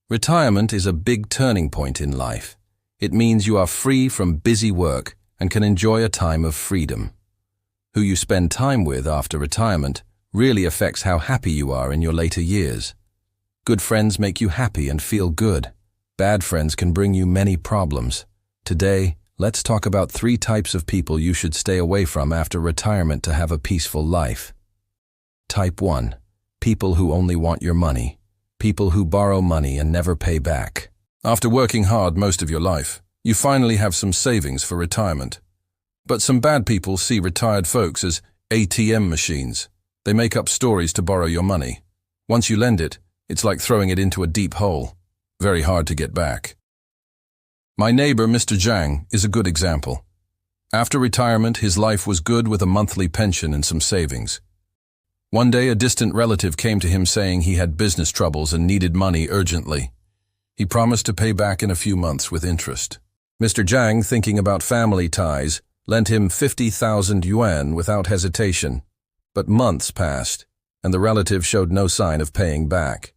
Retirement is a big turning point in life. It means you are free from busy work and can enjoy a time of freedom. Who you spend time with after retirement really affects how happy you are in your later years. Good friends make you happy and feel good. Bad friends can bring you many problems. Today, let's talk about 3 types of people you should stay away from after retirement to have a peaceful life. Type 1. People who only want your money. People who borrow money and never pay back. After working hard most of your life, you finally have some savings for retirement. But some bad people see retired folks as ATM machines. They make up stories to borrow your money. Once you lend it, it's like throwing it into a deep hole. Very hard to get back. My neighbor, Mr. Zhang, is a good example. After retirement, his life was good with a monthly pension and some savings. One day, a distant relative came to him saying he had business troubles and needed money urgently. He promised to pay back in a few months with interest. Mr. Zhang, thinking about family ties, lent him 50,000 yuan without hesitation. But months passed, and the relative showed no sign of paying back.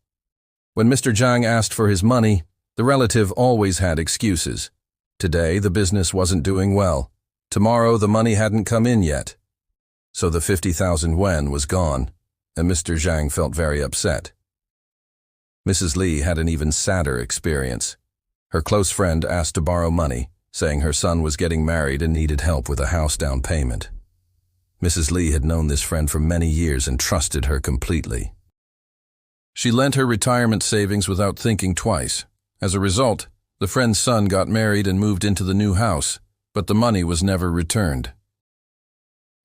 When Mr. Zhang asked for his money, the relative always had excuses. Today, the business wasn't doing well. Tomorrow, the money hadn't come in yet. So the 50,000 yuan was gone, and Mr. Zhang felt very upset. Mrs. Li had an even sadder experience. Her close friend asked to borrow money, saying her son was getting married and needed help with a house down payment. Mrs. Li had known this friend for many years and trusted her completely. She lent her retirement savings without thinking twice. As a result, the friend's son got married and moved into the new house, but the money was never returned.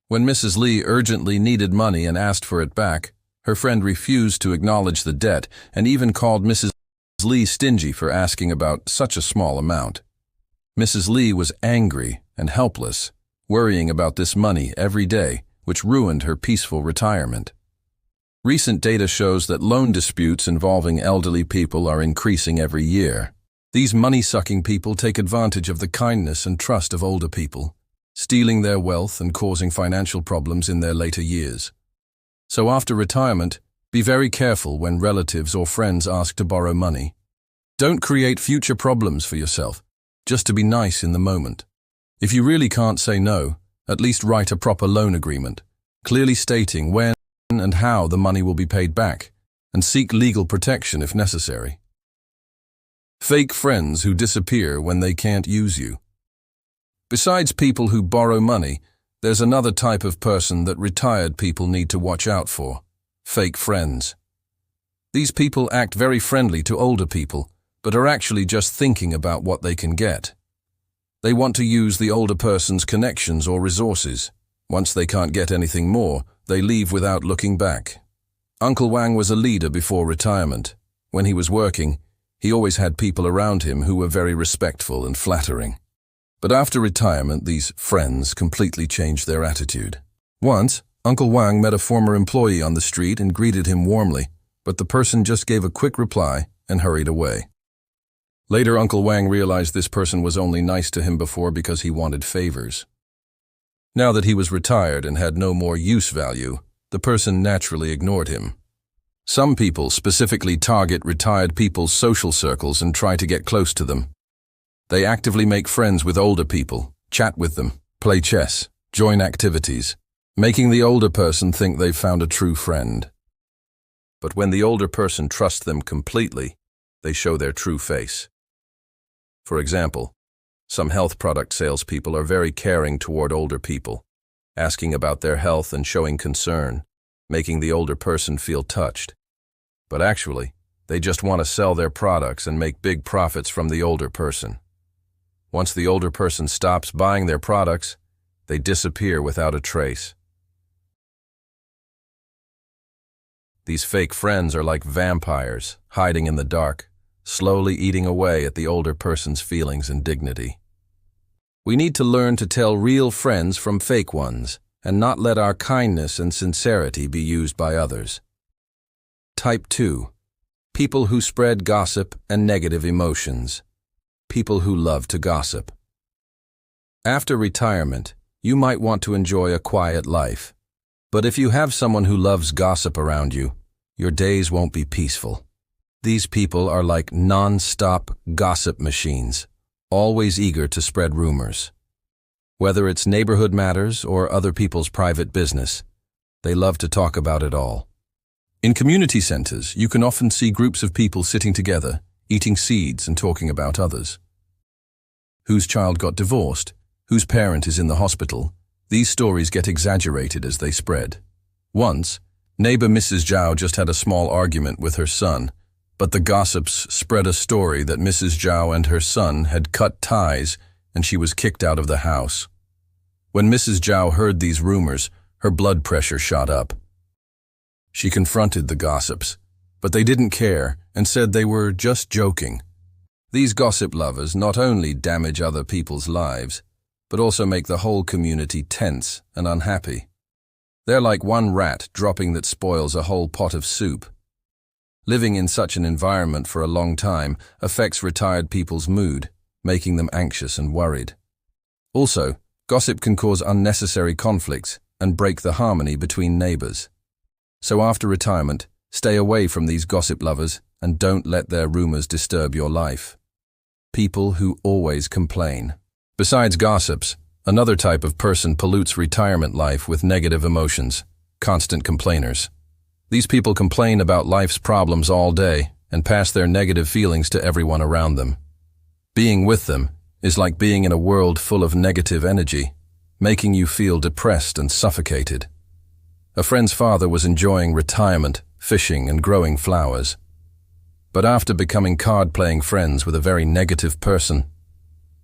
When Mrs. Li urgently needed money and asked for it back, her friend refused to acknowledge the debt and even called Mrs. Li stingy for asking about such a small amount. Mrs. Li was angry and helpless, worrying about this money every day, which ruined her peaceful retirement. Recent data shows that loan disputes involving elderly people are increasing every year. These money-sucking people take advantage of the kindness and trust of older people, stealing their wealth and causing financial problems in their later years. So after retirement, be very careful when relatives or friends ask to borrow money. Don't create future problems for yourself, just to be nice in the moment. If you really can't say no, at least write a proper loan agreement, clearly stating when and how the money will be paid back, and seek legal protection if necessary. Fake friends who disappear when they can't use you. Besides people who borrow money, there's another type of person that retired people need to watch out for: fake friends. These people act very friendly to older people, but are actually just thinking about what they can get. They want to use the older person's connections or resources. Once they can't get anything more, they leave without looking back. Uncle Wang was a leader before retirement. When he was working, he always had people around him who were very respectful and flattering. But after retirement, these friends completely changed their attitude. Once, Uncle Wang met a former employee on the street and greeted him warmly, but the person just gave a quick reply and hurried away. Later, Uncle Wang realized this person was only nice to him before because he wanted favors. Now that he was retired and had no more use value, the person naturally ignored him. Some people specifically target retired people's social circles and try to get close to them. They actively make friends with older people, chat with them, play chess, join activities, making the older person think they've found a true friend. But when the older person trusts them completely, they show their true face. For example, some health product salespeople are very caring toward older people, asking about their health and showing concern, making the older person feel touched. But actually, they just want to sell their products and make big profits from the older person. Once the older person stops buying their products, they disappear without a trace. These fake friends are like vampires, hiding in the dark, slowly eating away at the older person's feelings and dignity. We need to learn to tell real friends from fake ones, and not let our kindness and sincerity be used by others. Type 2. People who spread gossip and negative emotions. People who love to gossip. After retirement, you might want to enjoy a quiet life. But if you have someone who loves gossip around you, your days won't be peaceful. These people are like non-stop gossip machines, always eager to spread rumors. Whether it's neighborhood matters or other people's private business, they love to talk about it all. In community centers, you can often see groups of people sitting together, eating seeds and talking about others. Whose child got divorced? Whose parent is in the hospital? These stories get exaggerated as they spread. Once, neighbor Mrs. Zhao just had a small argument with her son, but the gossips spread a story that Mrs. Zhao and her son had cut ties and she was kicked out of the house. When Mrs. Zhao heard these rumors, her blood pressure shot up. She confronted the gossips, but they didn't care and said they were just joking. These gossip lovers not only damage other people's lives, but also make the whole community tense and unhappy. They're like one rat dropping that spoils a whole pot of soup. Living in such an environment for a long time affects retired people's mood, making them anxious and worried. Also, gossip can cause unnecessary conflicts and break the harmony between neighbors. So after retirement, stay away from these gossip lovers and don't let their rumors disturb your life. People who always complain. Besides gossips, another type of person pollutes retirement life with negative emotions, constant complainers. These people complain about life's problems all day and pass their negative feelings to everyone around them. Being with them is like being in a world full of negative energy, making you feel depressed and suffocated. A friend's father was enjoying retirement, fishing and growing flowers. But after becoming card-playing friends with a very negative person,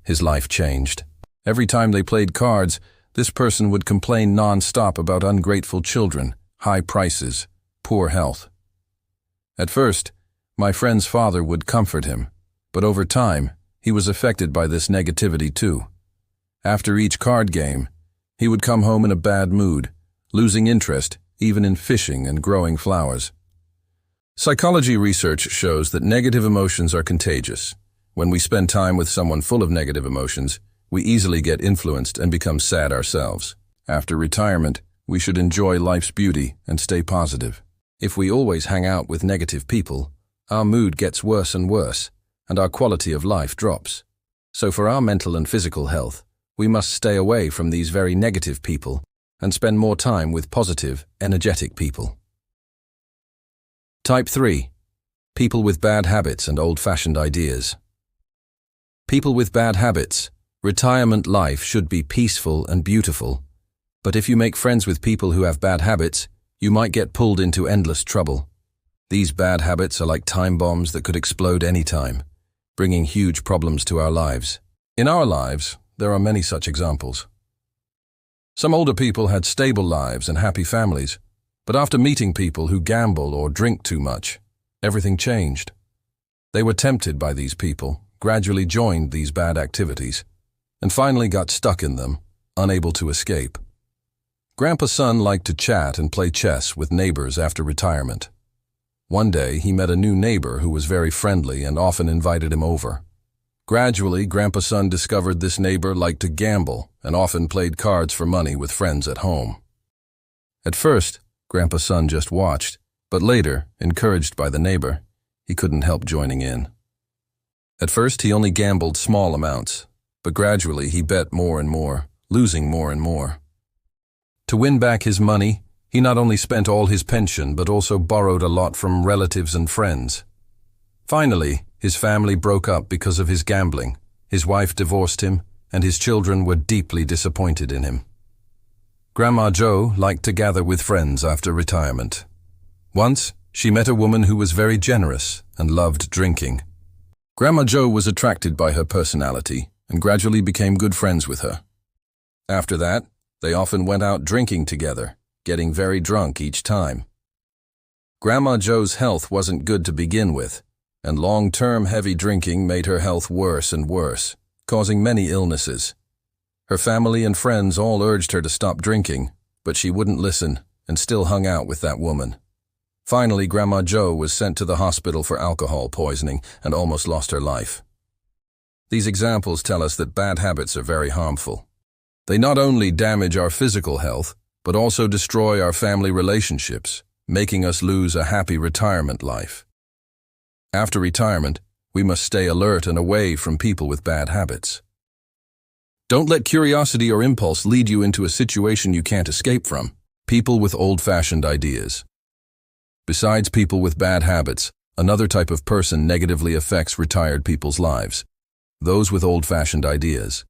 his life changed. Every time they played cards, this person would complain non-stop about ungrateful children, high prices, poor health. At first, my friend's father would comfort him, but over time, he was affected by this negativity too. After each card game, he would come home in a bad mood, losing interest even in fishing and growing flowers. Psychology research shows that negative emotions are contagious. When we spend time with someone full of negative emotions, we easily get influenced and become sad ourselves. After retirement, we should enjoy life's beauty and stay positive. If we always hang out with negative people, our mood gets worse and worse, and our quality of life drops. So for our mental and physical health, we must stay away from these very negative people and spend more time with positive, energetic people. Type 3. People with bad habits and old-fashioned ideas. People with bad habits. Retirement life should be peaceful and beautiful. But if you make friends with people who have bad habits, you might get pulled into endless trouble. These bad habits are like time bombs that could explode anytime, bringing huge problems to our lives. In our lives, there are many such examples. Some older people had stable lives and happy families, but after meeting people who gamble or drink too much, everything changed. They were tempted by these people, gradually joined these bad activities, and finally got stuck in them, unable to escape. Grandpa's son liked to chat and play chess with neighbors after retirement. One day, he met a new neighbor who was very friendly and often invited him over. Gradually, Grandpa's son discovered this neighbor liked to gamble and often played cards for money with friends at home. At first, Grandpa's son just watched, but later, encouraged by the neighbor, he couldn't help joining in. At first, he only gambled small amounts, but gradually he bet more and more, losing more and more. To win back his money, he not only spent all his pension but also borrowed a lot from relatives and friends. Finally, his family broke up because of his gambling, his wife divorced him, and his children were deeply disappointed in him. Grandma Jo liked to gather with friends after retirement. Once, she met a woman who was very generous and loved drinking. Grandma Jo was attracted by her personality and gradually became good friends with her. After that, they often went out drinking together, getting very drunk each time. Grandma Jo's health wasn't good to begin with, and long-term heavy drinking made her health worse and worse, causing many illnesses. Her family and friends all urged her to stop drinking, but she wouldn't listen and still hung out with that woman. Finally, Grandma Jo was sent to the hospital for alcohol poisoning and almost lost her life. These examples tell us that bad habits are very harmful. They not only damage our physical health, but also destroy our family relationships, making us lose a happy retirement life. After retirement, we must stay alert and away from people with bad habits. Don't let curiosity or impulse lead you into a situation you can't escape from. People with old-fashioned ideas. Besides people with bad habits, another type of person negatively affects retired people's lives. Those with old-fashioned ideas.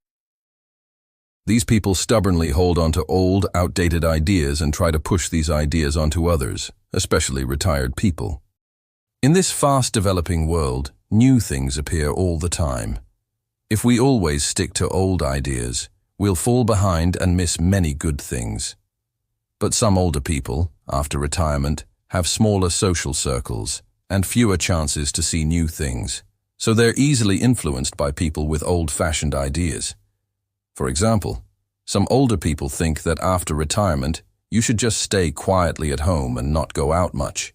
These people stubbornly hold on to old, outdated ideas and try to push these ideas onto others, especially retired people. In this fast-developing world, new things appear all the time. If we always stick to old ideas, we'll fall behind and miss many good things. But some older people, after retirement, have smaller social circles and fewer chances to see new things, so they're easily influenced by people with old-fashioned ideas. For example, some older people think that after retirement, you should just stay quietly at home and not go out much.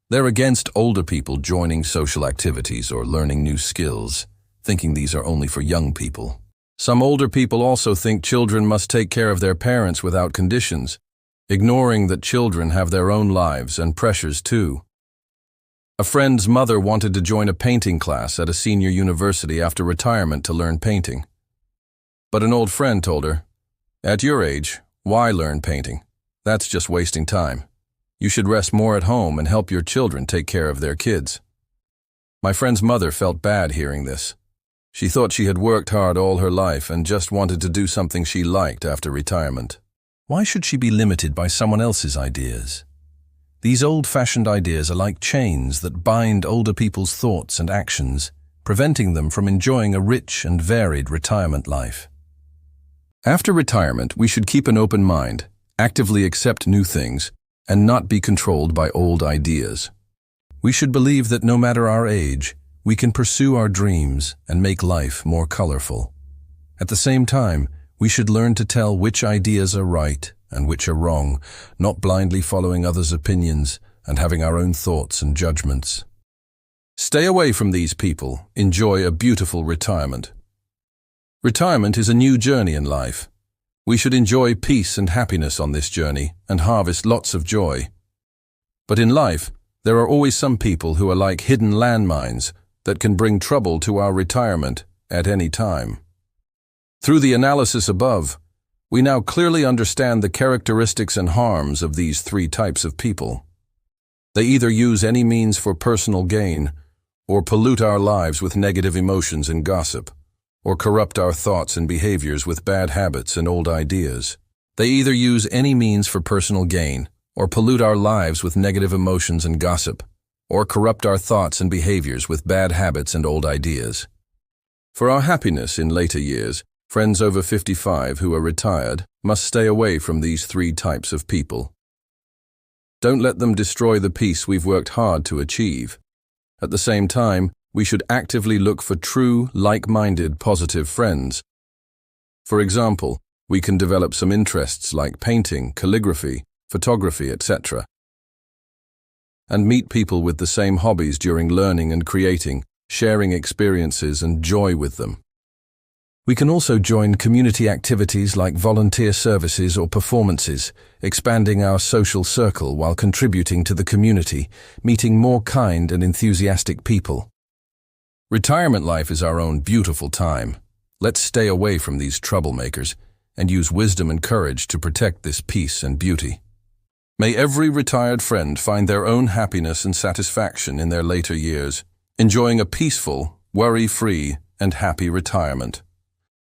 They're against older people joining social activities or learning new skills, thinking these are only for young people. Some older people also think children must take care of their parents without conditions, ignoring that children have their own lives and pressures too. A friend's mother wanted to join a painting class at a senior university after retirement to learn painting. But an old friend told her, "At your age, why learn painting? That's just wasting time. You should rest more at home and help your children take care of their kids." My friend's mother felt bad hearing this. She thought she had worked hard all her life and just wanted to do something she liked after retirement. Why should she be limited by someone else's ideas? These old-fashioned ideas are like chains that bind older people's thoughts and actions, preventing them from enjoying a rich and varied retirement life. After retirement, we should keep an open mind, actively accept new things, and not be controlled by old ideas. We should believe that no matter our age, we can pursue our dreams and make life more colorful. At the same time, we should learn to tell which ideas are right and which are wrong, not blindly following others' opinions and having our own thoughts and judgments. Stay away from these people. Enjoy a beautiful retirement. Retirement is a new journey in life. We should enjoy peace and happiness on this journey and harvest lots of joy. But in life, there are always some people who are like hidden landmines that can bring trouble to our retirement at any time. Through the analysis above, we now clearly understand the characteristics and harms of these three types of people. They either use any means for personal gain, or pollute our lives with negative emotions and gossip, or corrupt our thoughts and behaviors with bad habits and old ideas. They either use any means for personal gain, or pollute our lives with negative emotions and gossip, or corrupt our thoughts and behaviors with bad habits and old ideas. For our happiness in later years, friends over 55 who are retired must stay away from these three types of people. Don't let them destroy the peace we've worked hard to achieve. At the same time, we should actively look for true, like-minded, positive friends. For example, we can develop some interests like painting, calligraphy, photography, etc., and meet people with the same hobbies during learning and creating, sharing experiences and joy with them. We can also join community activities like volunteer services or performances, expanding our social circle while contributing to the community, meeting more kind and enthusiastic people. Retirement life is our own beautiful time. Let's stay away from these troublemakers and use wisdom and courage to protect this peace and beauty. May every retired friend find their own happiness and satisfaction in their later years, enjoying a peaceful, worry-free, and happy retirement.